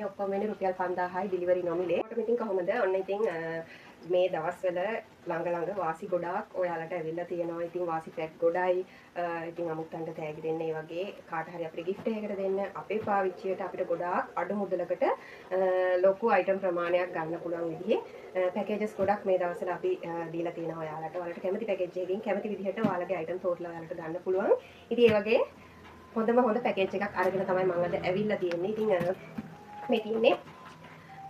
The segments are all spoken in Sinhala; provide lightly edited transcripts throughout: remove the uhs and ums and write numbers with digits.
මේ ඔක්කොම වෙන්නේ රුපියල් 5000යි ඩිලිවරි නොමිලේ. ඔයාලට ඉතින් කොහොමද? ඔන්න ඉතින් මේ දවස්වල ළඟ වාසි ගොඩාක් ඔයාලට ඇවිල්ලා තියෙනවා. ඉතින් වාසි පැක් ගොඩයි. ඉතින් අමුත්තන්ට තෑගි දෙන්න, ඒ වගේ කාට හරි අපිට gift එකකට දෙන්න, අපේ පාවිච්චියට අපිට ගොඩාක් අඩු මුදලකට ලොකු item ප්‍රමාණයක් ගන්න පුළුවන් විදිහේ packages ගොඩක් මේ දවස්වල අපි දීලා තියෙනවා ඔයාලට. ඔයාලට කැමති package එකකින් කැමති විදිහට ඔයාලගේ item තෝරලා ඔයාලට ගන්න පුළුවන්. ඉතින් ඒ වගේ හොඳ package එකක් අරගෙන තමයි මම අද ඇවිල්ලා තියෙන්නේ. ඉතින් මේ තියෙන්නේ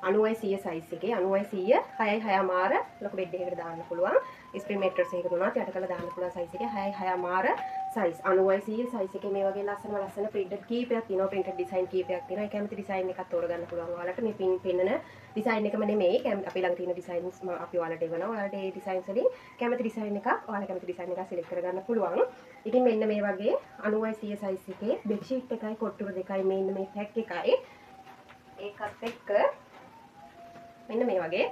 90 100 size එකේ 90 100 6යි 6 මාර ලොකු බෙඩ් එකකට දාන්න පුළුවන්. ස්ප්‍රින් මැට්‍රස් එකකට උනත් යට කරලා දාන්න පුළුවන් size එකේ 6යි 6 මාර size 90 100 size එකේ මේ වගේ ලස්සන printed කීපයක් තියෙනවා. printed design කීපයක් තියෙනවා. ඒ කැමති design එකක් තෝරගන්න පුළුවන් ඔයාලට. මේ පෙන්නන design එකම නෙමෙයි. අපි ළඟ තියෙන designs අපි ඔයාලට එවනවා. ඔයාලට මේ designs වලින් කැමති design එකක් ඔයාලා කැමති design එකක් select කරගන්න පුළුවන්. ඉතින් මෙන්න මේ වගේ 90 100 size එකේ bed sheet එකයි කොට්ටුර දෙකයි මෙන්න මේ pack එකයි ඒකත් එක්ක මෙන්න මේ වගේ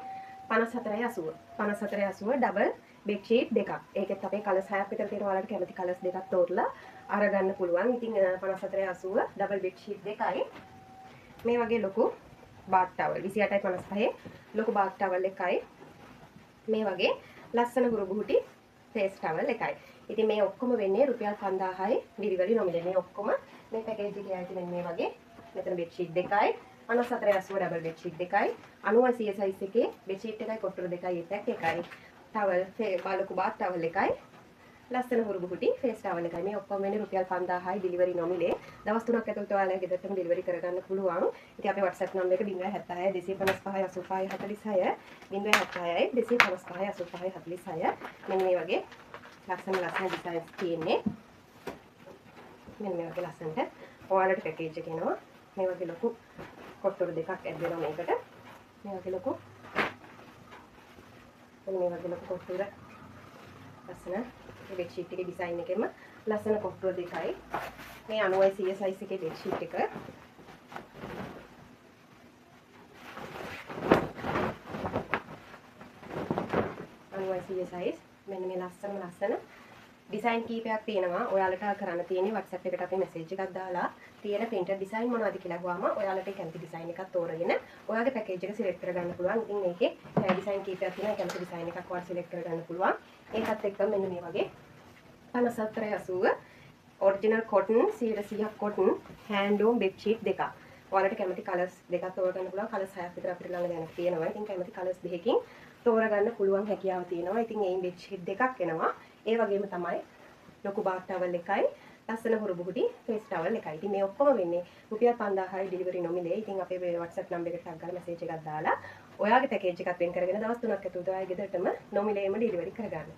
5480 ඩබල් බෙඩ් ෂීට් දෙකක්. ඒකෙත් අපේ කලර්ස් 6ක් විතර තියෙනවා. ඔයාලට කැමති කලර්ස් දෙකක් තෝරලා අරගන්න පුළුවන්. ඉතින් 5480 ඩබල් බෙඩ් ෂීට් දෙකයි. මේ වගේ ලොකු බාත් ටවල් 28.55 ලොකු බාත් ටවල් එකයි. මේ වගේ ලස්සන හුරුබුහුටි ෆේස් ටවල් එකයි. ඉතින් මේ ඔක්කොම වෙන්නේ රුපියල් 5000යි ඩිලිවරි නොමිලේ. මේ ඔක්කොම මේ පැකේජ් එකේ ඇවිත් මේ වගේ මෙතන බෙඩ් ෂීට් දෙකයි 5480 ඩබල් බෙඩ් ෂීට් දෙකයි 90 100 size එකේ බෙඩ් ෂීට් එකයි කොට්ටුර දෙකයි පැක් එකයි ටවල් බලකු බාත් ටවල් එකයි ලස්සන හුරුබුහුටි ෆේස් ටවල් එකයි. මේ ඔක්කොම වෙන්නේ රුපියල් 5000යි ඩිලිවරි නොමිලේ. දවස් 3ක් ඇතුළත ඔයාලා ගෙදරටම ඩිලිවරි කරගන්න පුළුවන්. ඉතින් අපේ WhatsApp නම්බර එක 076 255 85 46 076 255 85 46 මෙන්න මේ වගේ ලස්සන ඩිසයින්ස් තියෙන්නේ. මෙන්න මේ වගේ ලස්සනට ඔයාලට පැකේජ් එක එනවා. මේ වගේ ලොකු කොට්ටුර දෙකක් ඇඩ් වෙනවා මේකට. මේ වගේ ලොකු කොට්ටුර ලස්සන බෙඩ් ෂීට් එකේ ඩිසයින් එකෙම ලස්සන කොට්ටුර දෙකයි. මේ 90 100 size එකේ බෙඩ් ෂීට් එක. size මෙන්න මේ ලස්සන ඩිසයින් කීපයක් තියෙනවා. ඔයාලට කරන්න තියෙන්නේ WhatsApp එකට අපි මැසේජ් එකක් දාලා තියෙන printed design මොනවද කියලා අහුවාම ඔයාලට කැමති design එකක් තෝරගෙන ඔයාගේ package එක select කරගන්න පුළුවන්. ඉතින් මේකේ design කීපයක් තියෙනවා. කැමති design එකක් ඔයාලා select කරගන්න පුළුවන්. ඒකත් එක්ක මෙන්න මේ වගේ 5480 original cotton 100% cotton handloom bed sheet දෙකක්. ඔයාලට කැමති colors දෙකක් තෝරගන්න පුළුවන්. colors 6ක් විතර අපිට ළඟ දැනට තියෙනවා. ඉතින් කැමති colors දෙකකින් තෝරගන්න පුළුවන් හැකියාව තියෙනවා. ඉතින් මේ bed sheet දෙකක් එනවා. ඒ වගේම තමයි ලොකු බාත් ටවල් එකයි ලස්සන හුරුබුහුටි ෆේස් ටවල් එකයි. ඉතින් මේ ඔක්කොම වෙන්නේ රුපියල් 5000යි ඩිලිවරි නොමිලේ. ඉතින් අපේ WhatsApp නම්බර එකට ටැග් කරලා මැසේජ් එකක් දාලා ඔයාගේ පැකේජ් එකක් වෙන් කරගෙන දවස් 3ක් ඇතුළත ඔයාගේ ගෙදරටම නොමිලේම ඩිලිවරි කරගන්න.